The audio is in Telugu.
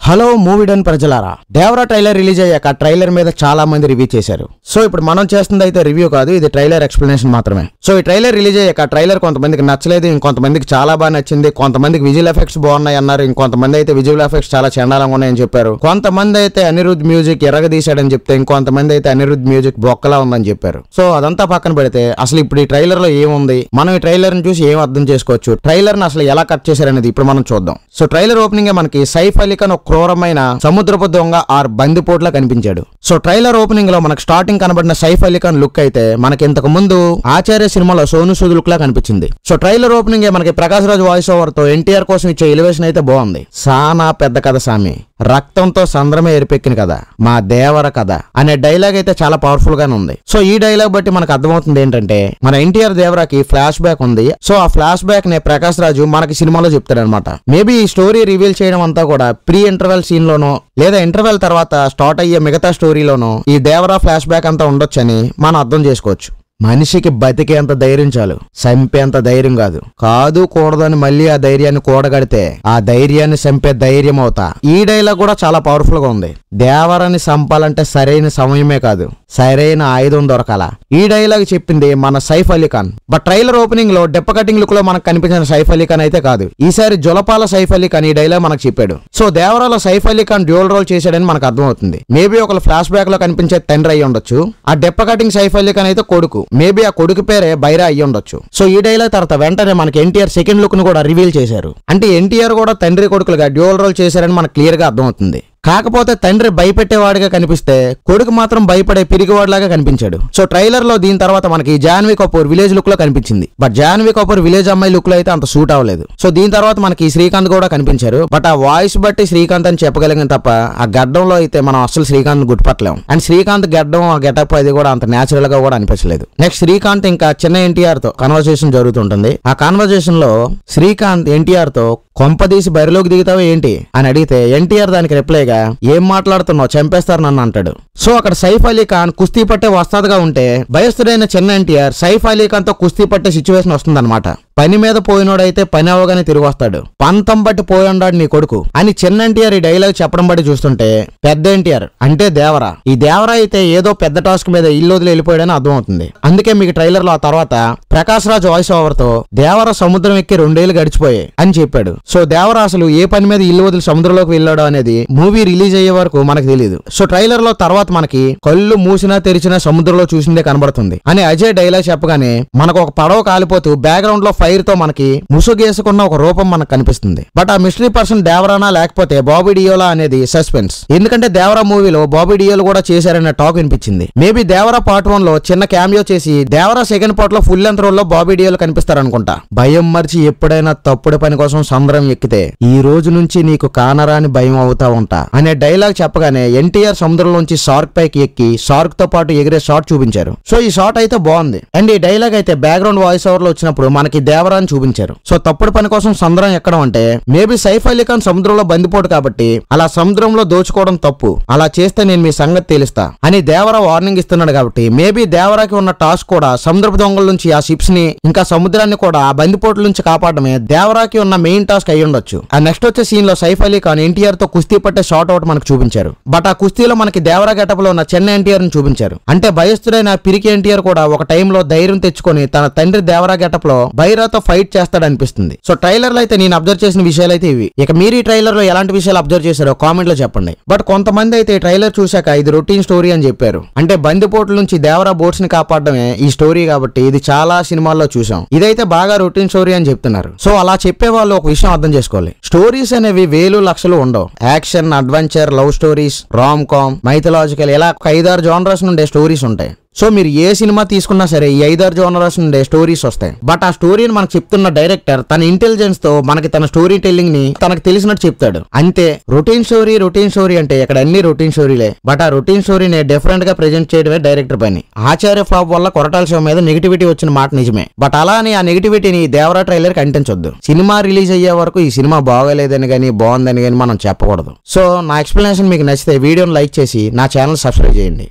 హలో మూవీ డన్ ప్రజలారా, దేవరా ట్రైలర్ రిలీజ్ అయ్యాక ట్రైలర్ మీద చాలా మంది రివ్యూ చేశారు. సో ఇప్పుడు మనం చేస్తుంది అయితే రివ్యూ కాదు, ఇది ట్రైలర్ ఎక్స్ప్లెనేషన్ మాత్రమే. సో ఈ ట్రైలర్ రిలీజ్ అయ్యాక ట్రైలర్ కొంతమందికి నచ్చలేదు, ఇంకొంతమందికి చాలా బాగా నచ్చింది, కొంతమందికి విజువల్ ఎఫెక్ట్స్ బాగున్నాయి అన్నారు, ఇంకొంతమంది అయితే విజువల్ ఎఫెక్ట్స్ చాలా చండాలంగా ఉన్నాయని చెప్పారు. కొంతమంది అయితే అనిరుద్ధ్ మ్యూజిక్ ఎరగదీశాడని చెప్తే, ఇంకొంతమంది అయితే అనిరుద్ధ్ మ్యూజిక్ బొక్కలా ఉందని చెప్పారు. సో అదంతా పక్కన పెడితే అసలు ఇప్పుడు ఈ ట్రైలర్ లో ఏముంది, మనం ఈ ట్రైలర్ ని చూసి ఏం అర్థం చేసుకోవచ్చు, ట్రైలర్ ని అసలు ఎలా కట్ చేశారనేది ఇప్పుడు మనం చూద్దాం. సో ట్రైలర్ ఓపెనింగ్ మనకి సైఫ్ అలీ ఖాన్ క్రూరమైన సముద్రపు దొంగ ఆర్ బందిపోట్లా కనిపించాడు. సో ట్రైలర్ ఓపెనింగ్ లో మనకు స్టార్టింగ్ కనబడిన సైఫ్ అలీ ఖాన్ లుక్ అయితే మనకి ఇంతకు ముందు ఆచార్య సినిమాలో సోను సూద్ లుక్ లా కనిపించింది. సో ట్రైలర్ ఓపెనింగ్ మనకి ప్రకాష్ రాజ్ వాయిస్ ఓవర్ తో ఎన్టీఆర్ కోసం ఇచ్చే ఎలివేషన్ అయితే బాగుంది. సానా పెద్ద కథ సామి, రక్తంతో సంద్రమే ఎరిపెక్కిన కథ, మా దేవర కథ అనే డైలాగ్ అయితే చాలా పవర్ఫుల్ గానే ఉంది. సో ఈ డైలాగ్ బట్టి మనకు అర్థమవుతుంది ఏంటంటే మన ఎన్టీఆర్ దేవరాకి ఫ్లాష్ బ్యాక్ ఉంది. సో ఆ ఫ్లాష్ బ్యాక్ నే ప్రకాష్ రాజు మనకి సినిమాలో చెప్తాడనమాట. మేబీ ఈ స్టోరీ రివీల్ చేయడం అంతా కూడా ప్రీ ఇంటర్వెల్ సీన్ లోనో లేదా ఇంటర్వెల్ తర్వాత స్టార్ట్ అయ్యే మిగతా స్టోరీలోనో ఈ దేవరా ఫ్లాష్ బ్యాక్ అంతా ఉండొచ్చని మనం అర్థం చేసుకోవచ్చు. మనిషికి బతికేంత ధైర్యం చాలు, చంపేంత ధైర్యం కాదు. కాదు కూడదని మళ్ళీ ఆ ధైర్యాన్ని కూడగడితే ఆ ధైర్యాన్ని చంపే ధైర్యం అవుతా. ఈ డైలాగ్ కూడా చాలా పవర్ఫుల్ గా ఉంది. దేవరాన్ని చంపాలంటే సరైన సమయమే కాదు, సరైన ఆయుధం దొరకాల. ఈ డైలాగ్ చెప్పింది మన Saif Ali Khan. But trailer opening లో డెప్ప కటింగ్ లుక్ లో మనకు కనిపించిన సైఫ్ అలీ ఖాన్ అయితే కాదు. ఈసారి జొలపాల సైఫ్ అలీ ఖాన్ ఈ డైలాగ్ మనకు చెప్పాడు. సో దేవరాలో సైఫ్ అలీ ఖాన్ డ్యూల్ రోల్ చేశాడని మనకు అర్థమవుతుంది. మేబీ ఒక ఫ్లాష్ బ్యాక్ లో కనిపించే తండ్రి అయ్యి ఉండొచ్చు, ఆ డెప్ప కటింగ్ సైఫ్ అలీ ఖాన్ అయితే కొడుకు, మేబీ ఆ కొడుకు పేరే బైరా అయ్యి ఉండొచ్చు. సో ఈ డైలాగ్ తర్వాత వెంటనే మనకి ఎన్టీఆర్ సెకండ్ లుక్ ను కూడా రివీల్ చేశారు. అంటే ఎన్టీఆర్ కూడా తండ్రి కొడుకులుగా డ్యూల్ రోల్ చేశారని మనకు క్లియర్ గా అర్థమవుతుంది. కాకపోతే తండ్రి భయపెట్టేవాడిగా కనిపిస్తే కొడుకు మాత్రం భయపడే పిరిగివాడిలాగా కనిపించాడు. సో ట్రైలర్ లో దీని తర్వాత మనకి జాన్వీ కపూర్ విలేజ్ లుక్ లో కనిపించింది. బట్ జాన్వీ కపూర్ విలేజ్ అమ్మాయి లుక్ లో అయితే అంత సూట్ అవ్వలేదు. సో దీని తర్వాత మనకి శ్రీకాంత్ కూడా కనిపించారు. బట్ ఆ వాయిస్ బట్టి శ్రీకాంత్ అని చెప్పగలిగిన తప్ప ఆ గడ్డంలో అయితే మనం అసలు శ్రీకాంత్ గుర్తుపట్టలేం. అండ్ శ్రీకాంత్ గడ్డం ఆ గెటప్ అది కూడా అంత నేచురల్ గా కూడా అనిపించలేదు. నెక్స్ట్ శ్రీకాంత్ ఇంకా చిన్న ఎన్టీఆర్ తో కన్వర్సేషన్ జరుగుతుంటుంది. ఆ కన్వర్సేషన్ లో శ్రీకాంత్ ఎన్టీఆర్ తో కొంపదీసి బరిలోకి దిగుతావా ఏంటి అని అడిగితే ఎన్టీఆర్ దానికి రిప్లైగా ఏం మాట్లాడుతున్నావు, చంపేస్తారు నన్ను అంటాడు. సో అక్కడ సైఫ్ అలీ ఖాన్ కుస్తీ పట్టే వస్తాదుగా ఉంటే భయస్థుడైన చిన్న ఎన్టీఆర్ సైఫ్ అలీ ఖాన్ తో కుస్తీ పట్టే సిచ్యువేషన్ వస్తుందన్నమాట. పని మీద పోయినోడైతే పని అవగానే తిరిగి వస్తాడు, పంతం బట్టి పోయిండాడు నీ కొడుకు అని చిన్న ఎన్టీఆర్ ఈ డైలాగ్ చెప్పడం బట్టి చూస్తుంటే పెద్ద ఎన్టీఆర్ అంటే దేవరా, ఈ దేవరా అయితే ఏదో పెద్ద టాస్క్ మీద ఇల్లు వదిలి వెళ్ళిపోయాడని అర్థమవుతుంది. అందుకే మీకు ట్రైలర్ లో ఆ తర్వాత ప్రకాష్ రాజ్ వాయిస్ ఓవర్ తో దేవరా సముద్రం ఎక్కి 2 ఏళ్లు గడిచిపోయాయి అని చెప్పాడు. సో దేవరా అసలు ఏ పని మీద ఇల్లు వదిలి సముద్రంలోకి వెళ్ళాడు అనేది మూవీ రిలీజ్ అయ్యే వరకు మనకు తెలియదు. సో ట్రైలర్ లో తర్వాత మనకి కళ్ళు మూసినా తెరిచినా సముద్రంలో చూసిందే కనబడుతుంది అని అజయ్ డైలాగ్ చెప్పగానే మనకు ఒక పడవ కాలిపోతూ బ్యాక్గ్రౌండ్ లో ఫైర్ తో మనకి ముసుగేసుకున్న ఒక రూపం మనకు కనిపిస్తుంది. బట్ ఆ మిస్టరీ పర్సన్ దేవరానా లేకపోతే బాబీ డియోలా అనేది సస్పెన్స్. ఎందుకంటే దేవరా మూవీలో బాబీ డియోల్ కూడా చేశారనే టాక్ వినిపించింది. మేబీ దేవరా పార్ట్ 1 లో చిన్న క్యామియో చేసి దేవరా సెకండ్ పార్ట్ లో ఫుల్ లెంత్ రోల్ లో బాబీ డియోల్ కనిపిస్తారనుకుంటా. భయం మర్చి ఎప్పుడైనా తప్పుడు పని కోసం సంద్రం ఎక్కితే ఈ రోజు నుంచి నీకు కానరాని భయం అవుతా ఉంటా అనే డైలాగ్ చెప్పగానే ఎన్టీఆర్ సముద్రంలోంచి షార్క్ పైకి ఎక్కి షార్క్ తో పాటు ఎగిరే షాట్ చూపించారు. సో ఈ షాట్ అయితే బాగుంది. అండ్ ఈ డైలాగ్ అయితే బ్యాక్గ్రౌండ్ వాయిస్ ఓవర్ లో వచ్చినప్పుడు మనకి దేవరాని చూపించారు. సో తప్పుడు పని కోసం సంద్రం ఎక్కడం అంటే మేబీ సైఫ్ అలీ ఖాన్ సముద్రంలో బందిపోటు కాబట్టి అలా సముద్రంలో దోచుకోవడం తప్పు, అలా చేస్తే నేను మీ సంగతి తెలుస్తా అని దేవరా వార్నింగ్ ఇస్తున్నాడు. కాబట్టి మేబీ దేవరాకి ఉన్న టాస్క్ కూడా సముద్రపు దొంగల నుంచి ఆ షిప్స్ ని ఇంకా సముద్రాన్ని కూడా ఆ బందిపోట్ల నుంచి కాపాడమే దేవరాకి ఉన్న మెయిన్ టాస్క్ అయి ఉండొచ్చు. ఆ నెక్స్ట్ వచ్చే సీన్ లో సైఫ్ అలీ ఖాన్ ఎన్టీఆర్ తో కుస్తీ పట్టే షాట్ అవుట్ మనకు చూపించారు. బట్ ఆ కుస్తీలో మనకి దేవరా గెటప్ లో ఉన్న చిన్న ఎన్టీఆర్ ని చూపించారు. అంటే భయస్థుడైన పిరికి ఎన్టీఆర్ కూడా ఒక టైంలో ధైర్యం తెచ్చుకొని తన తండ్రి దేవరా గెటప్ లో బైరాతో ఫైట్ చేస్తాడనిపిస్తుంది. సో ట్రైలర్ లో అయితే నేను అబ్జర్వ్ చేసిన విషయాలు అయితే ఇవి. ఇక మీరు ఈ ట్రైలర్ లో ఎలాంటి విషయాలు అబ్జర్వ్ చేశారో కామెంట్ లో చెప్పండి. బట్ కొంతమంది అయితే ట్రైలర్ చూశాక ఇది రొటీన్ స్టోరీ అని చెప్పారు. అంటే బందిపోట్ల నుంచి దేవరా బోట్స్ ని కాపాడమే ఈ స్టోరీ కాబట్టి ఇది చాలా సినిమాల్లో చూసాం, ఇదైతే బాగా రొటీన్ స్టోరీ అని చెప్తున్నారు. సో అలా చెప్పే వాళ్ళు ఒక విషయం అర్థం చేసుకోవాలి, స్టోరీస్ అనేవి వేలు లక్షలు ఉండవు. Action, adventure, love stories, rom com, mythological ఇలా 5-6 జానర్స్ నుండే స్టోరీస్ ఉంటాయి. సో మీరు ఏ సినిమా తీసుకున్నా సరే ఈ 5-6 జానర్స్ నుండే స్టోరీస్ వస్తాయి. బట్ ఆ స్టోరీని మనకు చెప్తున్న డైరెక్టర్ తన ఇంటెలిజెన్స్ తో మనకి తన స్టోరీ టెల్లింగ్ ని తనకు తెలిసినట్టు చెప్తాడు. అంతే రొటీన్ స్టోరీ అంటే ఇక్కడ అన్ని రొటీన్ స్టోరీలే. బట్ ఆ రొటీన్ స్టోరీని డిఫరెంట్ గా ప్రెజెంట్ చేయడమే డైరెక్టర్ పని. ఆచార్య ఫ్లాప్ వల్ల కొరటాల షో మీద నెగిటివిటీ వచ్చిన మాట నిజమే. బట్ అలా అని ఆ నెగిటివిటీని దేవరా ట్రైలర్ కి అంటించొద్దు. సినిమా రిలీజ్ అయ్యే వరకు ఈ సినిమా బాగోలేదని గానీ బాగుందని గానీ మనం చెప్పకూడదు. సో నా ఎక్స్ప్లెనేషన్ మీకు నచ్చితే వీడియోని లైక్ చేసి నా ఛానల్ సబ్స్క్రైబ్ చేయండి.